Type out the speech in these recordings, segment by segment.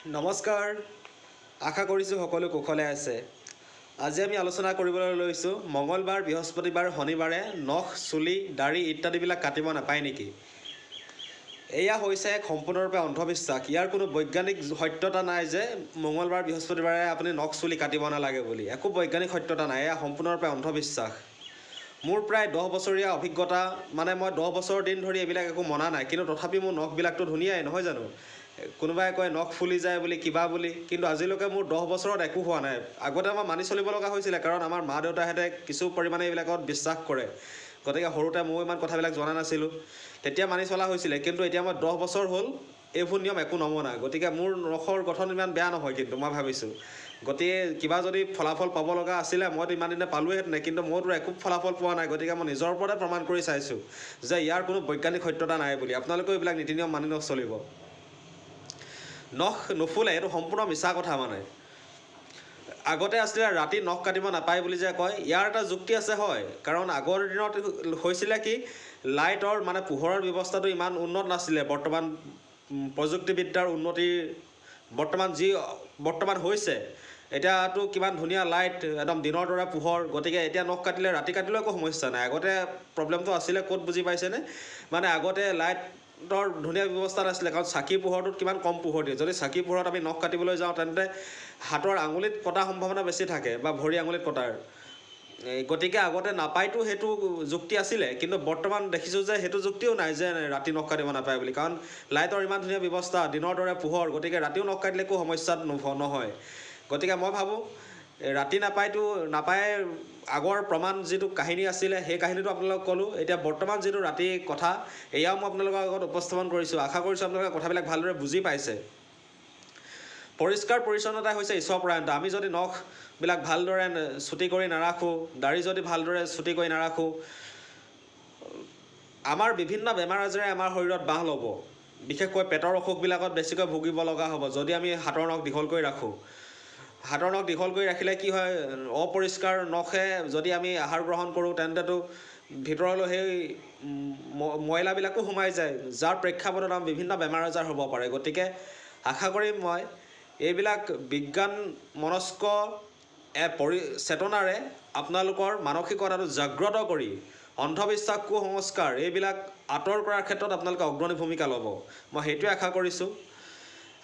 নমস্কাৰ, আশা কৰিছোঁ সকলো কুশলে আছে। আজি আমি আলোচনা কৰিবলৈ লৈছোঁ মঙলবাৰ, বৃহস্পতিবাৰ, শনিবাৰে নখ, চুলি, দাড়ি ইত্যাদিবিলাক কাটিব নাপায় নেকি? এয়া হৈছে এক সম্পূৰ্ণৰূপে অন্ধবিশ্বাস। ইয়াৰ কোনো বৈজ্ঞানিক সত্যতা নাই যে মঙলবাৰ, বৃহস্পতিবাৰে আপুনি নখ, চুলি কাটিব নালাগে বুলি। একো বৈজ্ঞানিক সত্যতা নাই, এয়া সম্পূৰ্ণৰূপে অন্ধবিশ্বাস। মোৰ প্ৰায় 10 বছৰীয়া অভিজ্ঞতা, মানে মই 10 বছৰ দিন ধৰি এইবিলাক একো মনা নাই, কিন্তু তথাপি মোৰ নখবিলাকতো ধুনীয়াই নহয় জানো? কোনোবাই কয় নখ ফুলি যায় বুলি, কিবা বুলি, কিন্তু আজিলৈকে মোৰ 10 বছৰত একো হোৱা নাই। আগতে মই মানি চলিব লগা হৈছিলে, কাৰণ আমাৰ মা দেউতাহঁতে কিছু পৰিমাণে এইবিলাকত বিশ্বাস কৰে। গতিকে সৰুতে ময়ো ইমান কথাবিলাক জনা নাছিলোঁ, তেতিয়া মানি চলা হৈছিলে। কিন্তু এতিয়া মই 10 বছৰ হ'ল এইবোৰ নিয়ম একো নমনা। গতিকে মোৰ নখৰ গঠন ইমান বেয়া নহয়, কিন্তু মই ভাবিছোঁ গতিকে কিবা যদি ফলাফল পাব লগা আছিলে মইতো ইমান দিনে পালোঁহেঁতেনে, কিন্তু মইতো একো ফলাফল পোৱা নাই। গতিকে মই নিজৰ ওপৰতে প্ৰমাণ কৰি চাইছোঁ যে ইয়াৰ কোনো বৈজ্ঞানিক সত্যতা নাই বুলি। আপোনালোকেও এইবিলাক নীতি নিয়ম মানি নচলিব। নখ নুফুলে এইটো সম্পূৰ্ণ মিছা কথা। মানে আগতে আছিলে ৰাতি নখ কাটিব নাপায় বুলি যে কয়, ইয়াৰ এটা যুক্তি আছে, হয়। কাৰণ আগৰ দিনত হৈছিলে কি, লাইটৰ মানে পোহৰৰ ব্যৱস্থাটো ইমান উন্নত নাছিলে। বৰ্তমান প্ৰযুক্তিবিদ্যাৰ উন্নতিৰ বৰ্তমান হৈছে, এতিয়াতো কিমান ধুনীয়া লাইট, একদম দিনৰ দৰে পোহৰ। গতিকে এতিয়া নখ কাটিলে ৰাতি কাটিলেও একো সমস্যা নাই। আগতে প্ৰব্লেমটো আছিলে ক'ত বুজি পাইছেনে? মানে আগতে লাইটৰ ধুনীয়া ব্যৱস্থা নাছিলে, কাৰণ চাকি পোহৰটোত কিমান কম পোহৰ দিয়ে। যদি চাকি পোহৰত আমি নখ কাটিবলৈ যাওঁ তেন্তে হাতৰ আঙুলিত কটাৰ সম্ভাৱনা বেছি থাকে, বা ভৰি আঙুলিত কটাৰ। গতিকে আগতে নাপায়তো সেইটো যুক্তি আছিলে, কিন্তু বৰ্তমান দেখিছোঁ যে সেইটো যুক্তিও নাই যে ৰাতি নখ কাটিব নাপায় বুলি। কাৰণ লাইটৰ ইমান ধুনীয়া ব্যৱস্থা, দিনৰ দৰে পোহৰ, গতিকে ৰাতিও নখ কাটিলে একো সমস্যাত নহয়। গতিকে মই ভাবোঁ ৰাতি নাপায় আগৰ প্ৰমাণ যিটো কাহিনী আছিলে, সেই কাহিনীটো আপোনালোকক ক'লোঁ। এতিয়া বৰ্তমান যিটো ৰাতি কথা, এয়াও মই আপোনালোকৰ আগত উপস্থাপন কৰিছোঁ। আশা কৰিছোঁ আপোনালোকে কথাবিলাক ভালদৰে বুজি পাইছে। পৰিষ্কাৰ পৰিচ্ছন্নতা হৈছে ঈশ্বৰপৰায়ণতা। আমি যদি নখবিলাক ভালদৰে চুটি কৰি নাৰাখোঁ, দাড়ি যদি ভালদৰে চুটি কৰি নাৰাখোঁ, আমাৰ বিভিন্ন বেমাৰ আজাৰে আমাৰ শৰীৰত বাহ ল'ব। বিশেষকৈ পেটৰ অসুখবিলাকত বেছিকৈ ভুগিব লগা হ'ব যদি আমি হাতৰ নখ দীঘল কৰি ৰাখোঁ। হাতৰ নখ দীঘল কৰি ৰাখিলে কি হয়, অপৰিষ্কাৰ নখে যদি আমি আহাৰ গ্ৰহণ কৰোঁ তেন্তেতো ভিতৰলৈ সেই ময়লাবিলাকো সোমাই যায়, যাৰ প্ৰেক্ষাপটত আমাৰ বিভিন্ন বেমাৰ আজাৰ হ'ব পাৰে। গতিকে আশা কৰিম মই এইবিলাক বিজ্ঞান মনস্ক চেতনাৰে আপোনালোকৰ মানসিকতাটো জাগ্ৰত কৰি অন্ধবিশ্বাস, কুসংস্কাৰ এইবিলাক আঁতৰ কৰাৰ ক্ষেত্ৰত আপোনালোকে অগ্ৰণী ভূমিকা ল'ব, মই সেইটোৱে আশা কৰিছোঁ।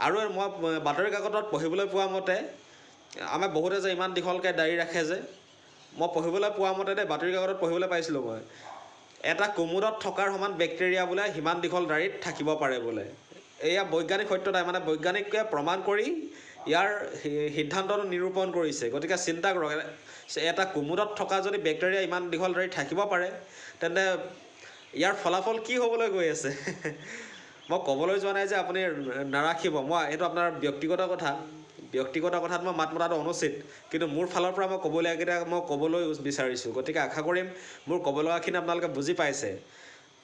আৰু মই বাতৰি কাকতত পঢ়িবলৈ পোৱা মতে, আমাৰ বহুতে যে ইমান দীঘলকৈ দাড়ি ৰাখে যে, মই পঢ়িবলৈ পোৱা মতে বাতৰি কাকতত পঢ়িবলৈ পাইছিলোঁ মই, এটা কোমোদত থকাৰ সমান বেক্টেৰিয়া বোলে সিমান দীঘল দাড়িত থাকিব পাৰে বোলে। এয়া বৈজ্ঞানিক সত্যতা, মানে বৈজ্ঞানিকে প্ৰমাণ কৰি ইয়াৰ সিদ্ধান্তটো নিৰূপণ কৰিছে। গতিকে চিন্তা কৰক, এটা কোমোদত থকা যদি বেক্টেৰিয়া ইমান দীঘল দাড়ি থাকিব পাৰে, তেন্তে ইয়াৰ ফলাফল কি হ'বলৈ গৈ আছে? মই ক'বলৈ যোৱা নাই যে আপুনি নাৰাখিব, এইটো আপোনাৰ ব্যক্তিগত কথাত মই মাত মতাটো অনুচিত, কিন্তু মোৰ ফালৰ পৰা মই ক'বলগীয়াকেইটা মই ক'বলৈ বিচাৰিছোঁ। গতিকে আশা কৰিম মোৰ ক'বলগাখিনি আপোনালোকে বুজি পাইছে।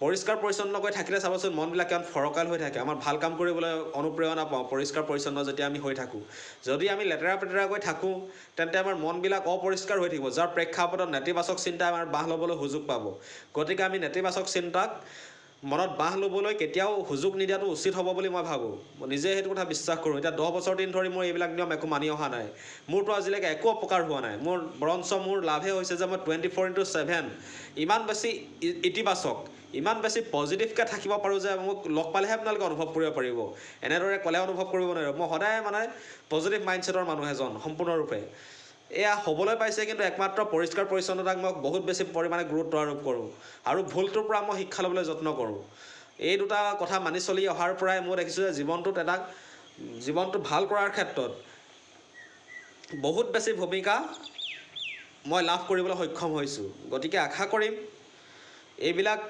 পৰিষ্কাৰ পৰিচ্ছন্নকৈ থাকিলে চাবচোন মনবিলাক কিমান ফৰকাল হৈ থাকে, আমাৰ ভাল কাম কৰিবলৈ অনুপ্ৰেৰণা পাওঁ পৰিষ্কাৰ পৰিচ্ছন্ন যেতিয়া আমি হৈ থাকোঁ। যদি আমি লেতেৰা পেতেৰাকৈ থাকোঁ তেন্তে আমাৰ মনবিলাক অপৰিষ্কাৰ হৈ থাকিব, যাৰ প্ৰেক্ষাপটত নেতিবাচক চিন্তা আমাৰ বাহ ল'বলৈ সুযোগ পাব। গতিকে আমি নেতিবাচক চিন্তাক মনত বাহ ল'বলৈ কেতিয়াও সুযোগ নিদিয়াটো উচিত হ'ব বুলি মই ভাবোঁ। মই নিজে সেইটো কথা বিশ্বাস কৰোঁ। এতিয়া 10 বছৰ দিন ধৰি মোৰ এইবিলাক নিয়ম একো মানি অহা নাই, মোৰতো আজিলৈকে একো অপকাৰ হোৱা নাই। বৰঞ্চ মোৰ লাভহে হৈছে যে মই 24/7 ইমান বেছি ইতিবাচক, ইমান বেছি পজিটিভকৈ থাকিব পাৰোঁ যে মোক লগ পালেহে আপোনালোকে অনুভৱ কৰিব পাৰিব। এনেদৰে ক'লে অনুভৱ কৰিব নোৱাৰিব। মই সদায় মানে পজিটিভ মাইণ্ডছেটৰ মানুহ এজন সম্পূৰ্ণৰূপে। এয়া হ'বলৈ পাইছে কিন্তু একমাত্ৰ পৰিষ্কাৰ পৰিচ্ছন্নতাক মই বহুত বেছি পৰিমাণে গুৰুত্ব আৰোপ কৰোঁ, আৰু ভুলটোৰ পৰা মই শিক্ষা ল'বলৈ যত্ন কৰোঁ। এই দুটা কথা মানি চলি অহাৰ পৰাই মই দেখিছোঁ যে জীৱনটো ভাল কৰাৰ ক্ষেত্ৰত বহুত বেছি ভূমিকা মই লাভ কৰিবলৈ সক্ষম হৈছোঁ। গতিকে আশা কৰিম এইবিলাক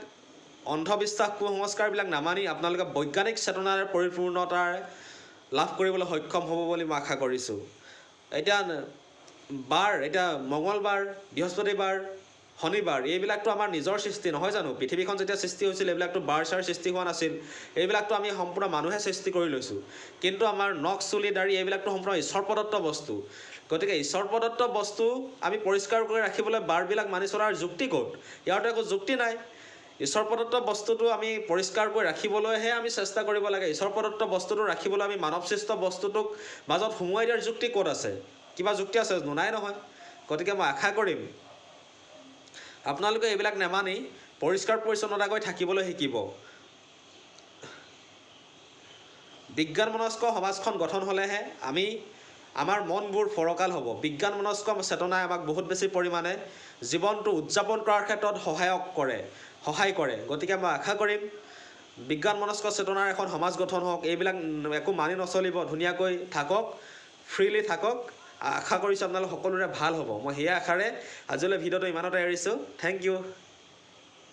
অন্ধবিশ্বাস, কুসংস্কাৰবিলাক নামানি আপোনালোকে বৈজ্ঞানিক চেতনাৰে পৰিপূৰ্ণতাৰ লাভ কৰিবলৈ সক্ষম হ'ব বুলি মই আশা কৰিছোঁ। এতিয়া মঙলবাৰ, বৃহস্পতিবাৰ, শনিবাৰ এইবিলাকতো আমাৰ নিজৰ সৃষ্টি নহয় জানো? পৃথিৱীখন যেতিয়া সৃষ্টি হৈছিল এইবিলাকতো বাৰ সৃষ্টি হোৱা নাছিল, এইবিলাকতো আমি সম্পূৰ্ণ মানুহে সৃষ্টি কৰি লৈছোঁ। কিন্তু আমাৰ নখ, চুলি, দাড়ি এইবিলাকতো সম্পূৰ্ণ ঈশ্বৰ প্ৰদত্ত বস্তু। গতিকে ঈশ্বৰ প্ৰদত্ত বস্তু আমি পৰিষ্কাৰ কৰি ৰাখিবলৈ বাৰবিলাক মানি চলাৰ যুক্তি ক'ত? ইয়াৰতো একো যুক্তি নাই। ঈশ্বৰ প্ৰদত্ত বস্তুটো আমি পৰিষ্কাৰকৈ ৰাখিবলৈহে আমি চেষ্টা কৰিব লাগে। ঈশ্বৰ প্ৰদত্ত বস্তুটো ৰাখিবলৈ আমি মানৱ সৃষ্ট বস্তুটোক মাজত সোমোৱাই দিয়াৰ যুক্তি ক'ত আছে? কিবা যুক্তি আছে? নাই নহয়। গতিকে মই আশা কৰিম আপোনালোকে এইবিলাক নেমানি পৰিষ্কাৰ পৰিচ্ছন্নতাকৈ থাকিবলৈ শিকিব। বিজ্ঞানমনস্ক সমাজখন গঠন হ'লেহে আমাৰ মনবোৰ ফৰকাল হ'ব। বিজ্ঞানমনস্ক চেতনাই আমাক বহুত বেছি পৰিমাণে জীৱনটো উদযাপন কৰাৰ ক্ষেত্ৰত সহায় কৰে। গতিকে মই আশা কৰিম বিজ্ঞানমনস্ক চেতনাৰ এখন সমাজ গঠন হওক, এইবিলাক একো মানি নচলিব, ধুনীয়াকৈ থাকক, ফ্ৰীলি থাকক। আশা কৰিছোঁ আপোনালোক সকলোৰে ভাল হ'ব। মই সেই আশাৰে আজিলৈ ভিডিঅ'টো ইমানতে এৰিছোঁ। Thank U.